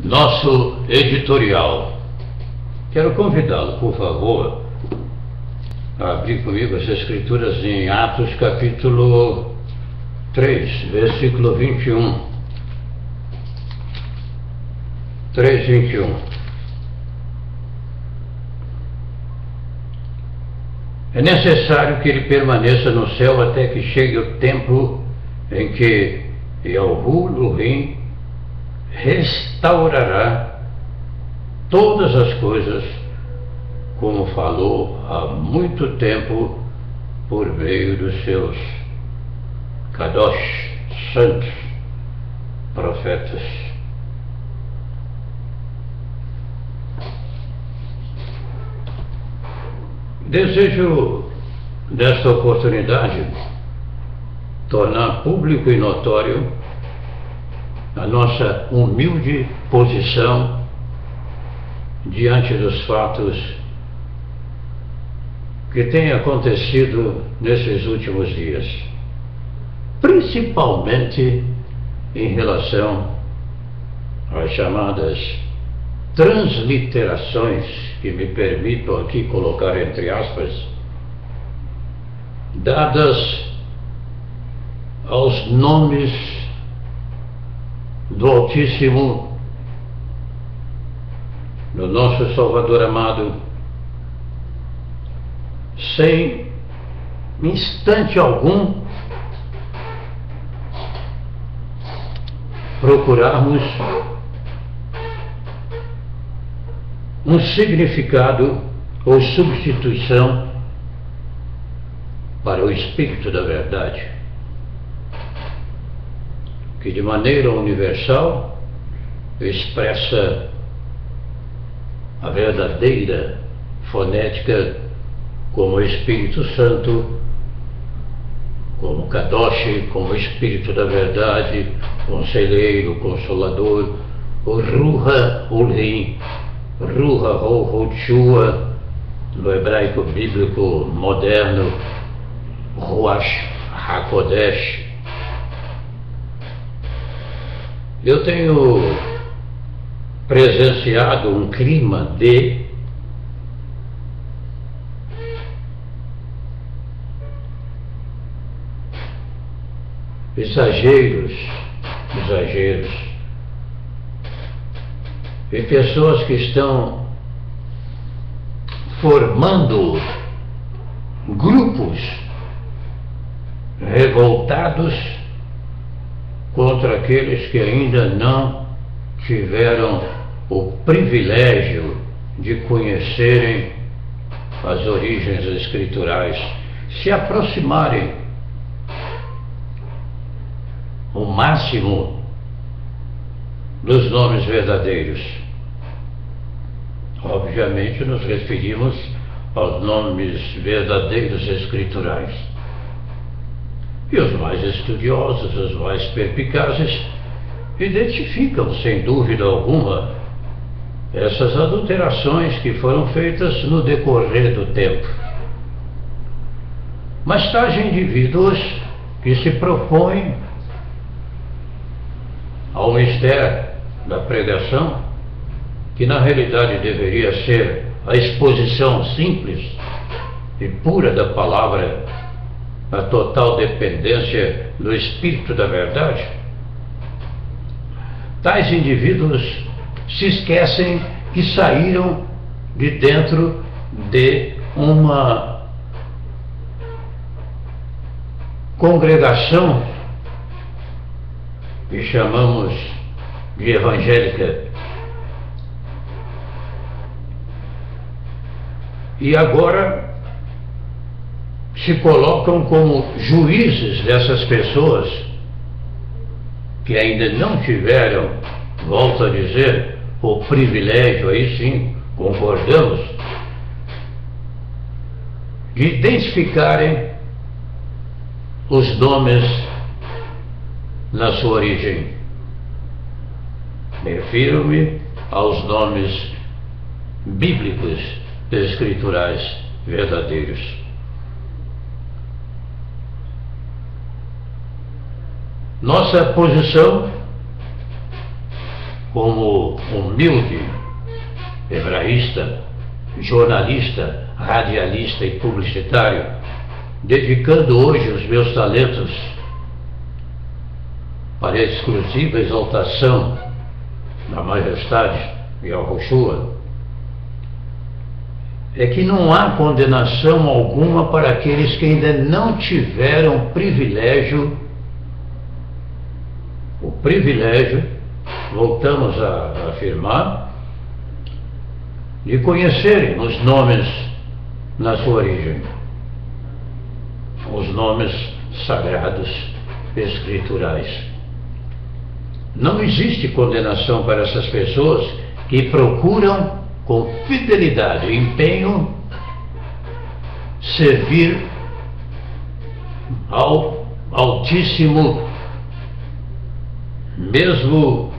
Nosso editorial. Quero convidá-lo, por favor, a abrir comigo as Escrituras em Atos, capítulo 3, versículo 21. 3:21. É necessário que ele permaneça no céu até que chegue o tempo em que Elohim restaurará todas as coisas, como falou há muito tempo por meio dos seus Kadosh, santos profetas. Desejo, nesta oportunidade, tornar público e notório a nossa humilde posição diante dos fatos que têm acontecido nesses últimos dias, principalmente em relação às chamadas transliterações, que me permito aqui colocar entre aspas, dadas aos nomes do Altíssimo, do nosso Salvador amado, sem instante algum procurarmos um significado ou substituição para o Espírito da Verdade, que de maneira universal expressa a verdadeira fonética como Espírito Santo, como Kadosh, como Espírito da Verdade, Conselheiro, Consolador, o Ruha Ulrim, Ruha Ho-Ho-Tshua, no hebraico bíblico moderno, Ruach HaKodesh. Eu tenho presenciado um clima de exageros, e pessoas que estão formando grupos revoltados contra aqueles que ainda não tiveram o privilégio de conhecerem as origens escriturais, se aproximarem o máximo dos nomes verdadeiros. Obviamente nos referimos aos nomes verdadeiros escriturais. E os mais estudiosos, os mais perspicazes, identificam, sem dúvida alguma, essas adulterações que foram feitas no decorrer do tempo. Mas tais indivíduos que se propõem ao mistério da pregação, que na realidade deveria ser a exposição simples e pura da palavra, a total dependência do Espírito da Verdade, tais indivíduos se esquecem que saíram de dentro de uma congregação que chamamos de evangélica, e agora se colocam como juízes dessas pessoas que ainda não tiveram, volto a dizer, o privilégio, aí sim concordamos, de identificarem os nomes na sua origem. Refiro-me aos nomes bíblicos escriturais verdadeiros. Nossa posição como humilde hebraísta, jornalista, radialista e publicitário, dedicando hoje os meus talentos para a exclusiva exaltação da majestade Yahushua, é que não há condenação alguma para aqueles que ainda não tiveram o privilégio, voltamos a afirmar, de conhecerem os nomes na sua origem, os nomes sagrados escriturais. Não existe condenação para essas pessoas que procuram com fidelidade e empenho servir ao Altíssimo, mesmo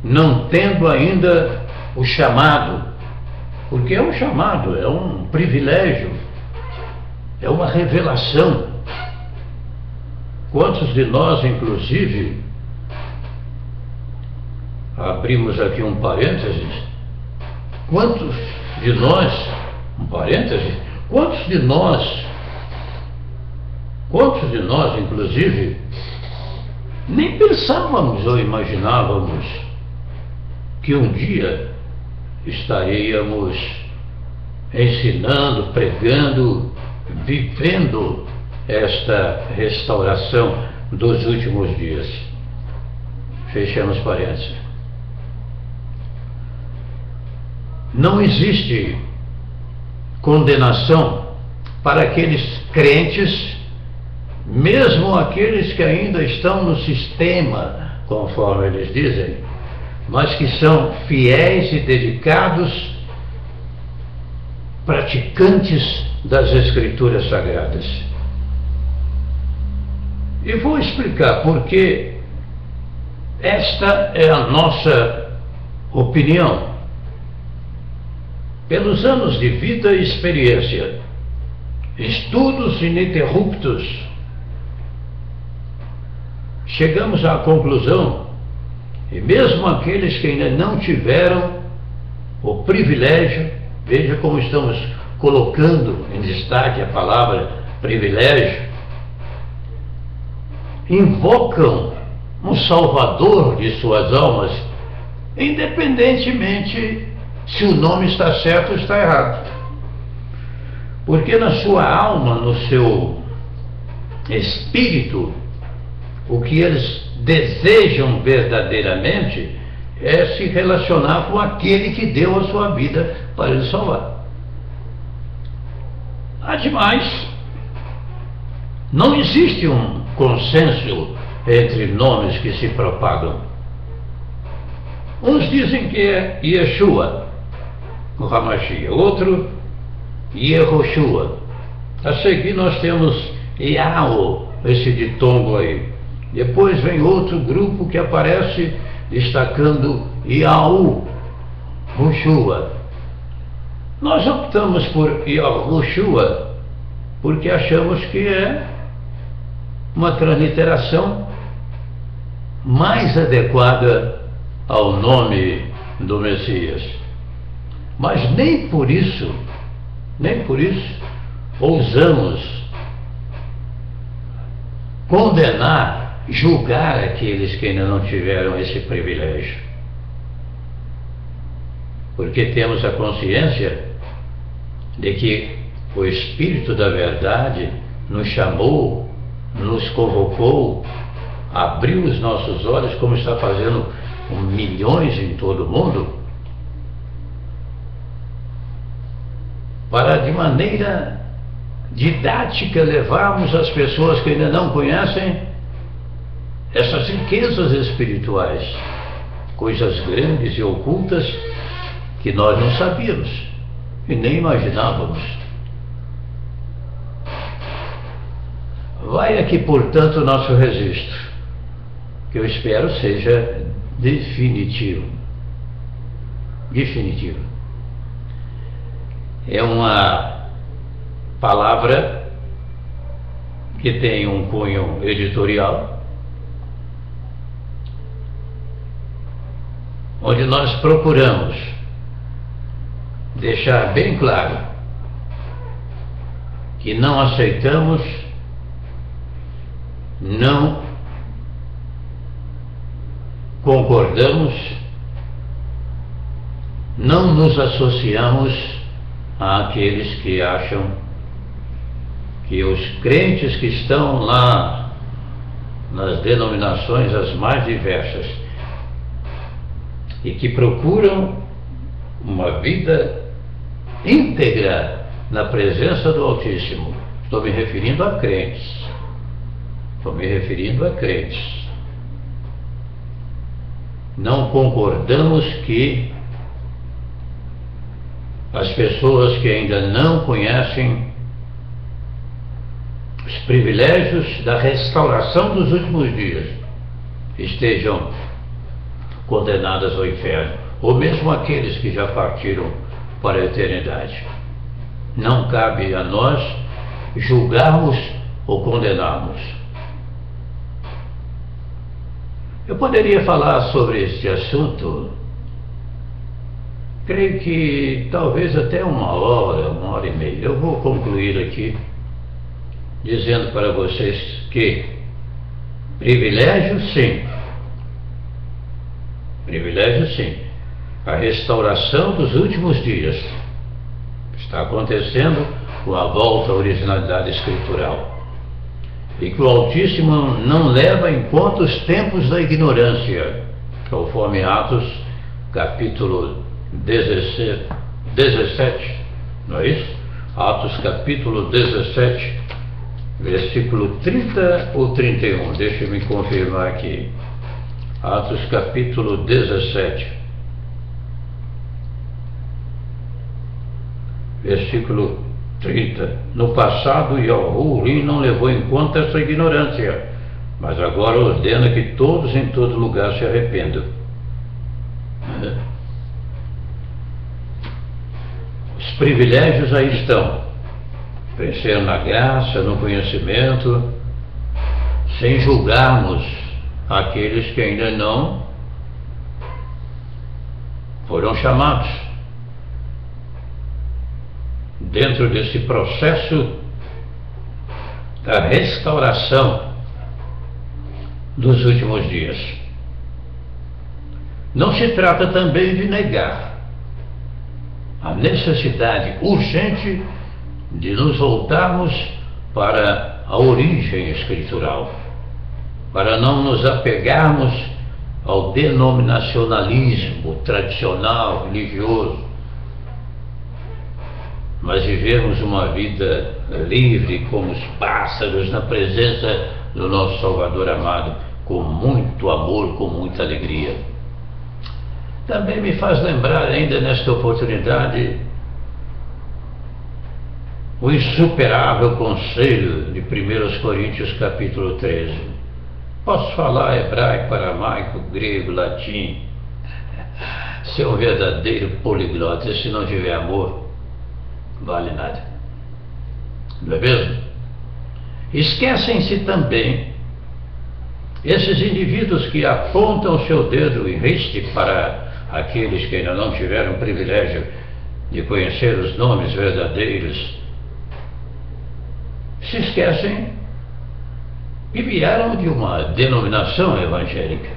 não tendo ainda o chamado, porque é um chamado, é um privilégio, é uma revelação. Quantos de nós, inclusive, abrimos aqui um parênteses, quantos de nós, inclusive, nem pensávamos ou imaginávamos que um dia estaríamos ensinando, pregando, vivendo esta restauração dos últimos dias. Fechamos parênteses. Não existe condenação para aqueles crentes, mesmo aqueles que ainda estão no sistema, conforme eles dizem, mas que são fiéis e dedicados praticantes das Escrituras Sagradas. E vou explicar porque esta é a nossa opinião. Pelos anos de vida e experiência, estudos ininterruptos, chegamos à conclusão, e mesmo aqueles que ainda não tiveram o privilégio, veja como estamos colocando em destaque a palavra privilégio, invocam um Salvador de suas almas, independentemente se o nome está certo ou está errado. Porque na sua alma, no seu espírito, o que eles desejam verdadeiramente é se relacionar com aquele que deu a sua vida para ele salvar. Ademais, não existe um consenso entre nomes que se propagam. Uns dizem que é Yeshua, o Hamashia, outro Yehoshua. A seguir nós temos Yahweh, esse ditongo aí. Depois vem outro grupo que aparece destacando Yahu, Hushua. Nós optamos por Yahushua porque achamos que é uma transliteração mais adequada ao nome do Messias. Mas nem por isso ousamos condenar, julgar aqueles que ainda não tiveram esse privilégio. Porque temos a consciência de que o Espírito da Verdade nos chamou, nos convocou, abriu os nossos olhos, como está fazendo com milhões em todo o mundo, para de maneira didática levarmos às pessoas que ainda não conhecem essas riquezas espirituais, coisas grandes e ocultas que nós não sabíamos e nem imaginávamos. Vai aqui, portanto, o nosso registro, que eu espero seja definitivo. É uma palavra que tem um cunho editorial, onde nós procuramos deixar bem claro que não aceitamos, não concordamos, não nos associamos àqueles que acham que os crentes que estão lá nas denominações as mais diversas e que procuram uma vida íntegra na presença do Altíssimo. Estou me referindo a crentes. Não concordamos que as pessoas que ainda não conhecem os privilégios da restauração dos últimos dias estejam condenadas ao inferno, ou mesmo aqueles que já partiram para a eternidade. Não cabe a nós julgarmos ou condenarmos. Eu poderia falar sobre este assunto, creio que talvez até uma hora e meia. Eu vou concluir aqui dizendo para vocês que privilégio sim, a restauração dos últimos dias está acontecendo com a volta à originalidade escritural, e que o Altíssimo não leva em conta os tempos da ignorância, conforme Atos capítulo 17, não é isso? Atos capítulo 17, versículo 30 ou 31, deixa eu me confirmar aqui. Atos capítulo 17, versículo 30. No passado, Yahuwah não levou em conta essa ignorância, mas agora ordena que todos em todo lugar se arrependam. Os privilégios aí estão: crescer na graça, no conhecimento, sem julgarmos aqueles que ainda não foram chamados. Dentro desse processo da restauração dos últimos dias. Não se trata também de negar a necessidade urgente de nos voltarmos para a origem escritural, para não nos apegarmos ao denominacionalismo tradicional, religioso, mas vivermos uma vida livre como os pássaros na presença do nosso Salvador amado, com muito amor, com muita alegria. Também me faz lembrar ainda nesta oportunidade o insuperável conselho de 1 Coríntios capítulo 13. Posso falar hebraico, aramaico, grego, latim, ser um verdadeiro poliglota, se não tiver amor, vale nada. Não é mesmo? Esquecem-se também esses indivíduos que apontam seu dedo em riste para aqueles que ainda não tiveram o privilégio de conhecer os nomes verdadeiros. Se esquecem que vieram de uma denominação evangélica.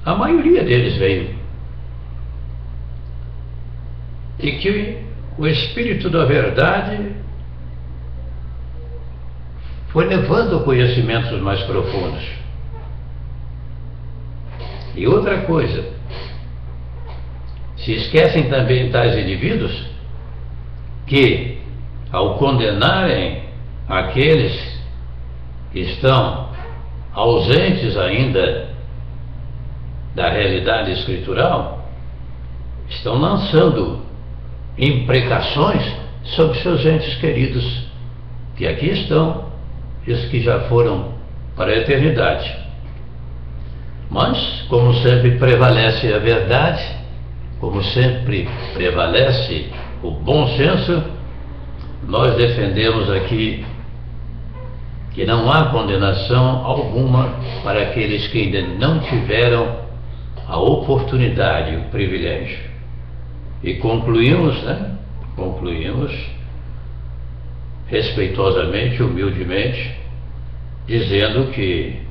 A maioria deles veio. E que o Espírito da Verdade foi levando conhecimentos mais profundos. E outra coisa, se esquecem também tais indivíduos que, ao condenarem aqueles que estão ausentes ainda da realidade escritural, estão lançando imprecações sobre seus entes queridos, que aqui estão, e os que já foram para a eternidade. Mas, como sempre prevalece a verdade, como sempre prevalece o bom senso, nós defendemos aqui que não há condenação alguma para aqueles que ainda não tiveram a oportunidade oportunidade, o privilégio. E concluímos, respeitosamente, humildemente, dizendo que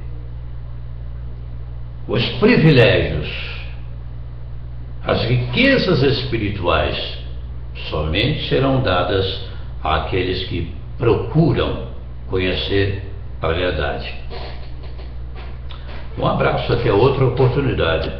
os privilégios, as riquezas espirituais, somente serão dadas àqueles que procuram conhecer a verdade. Um abraço, até outra oportunidade.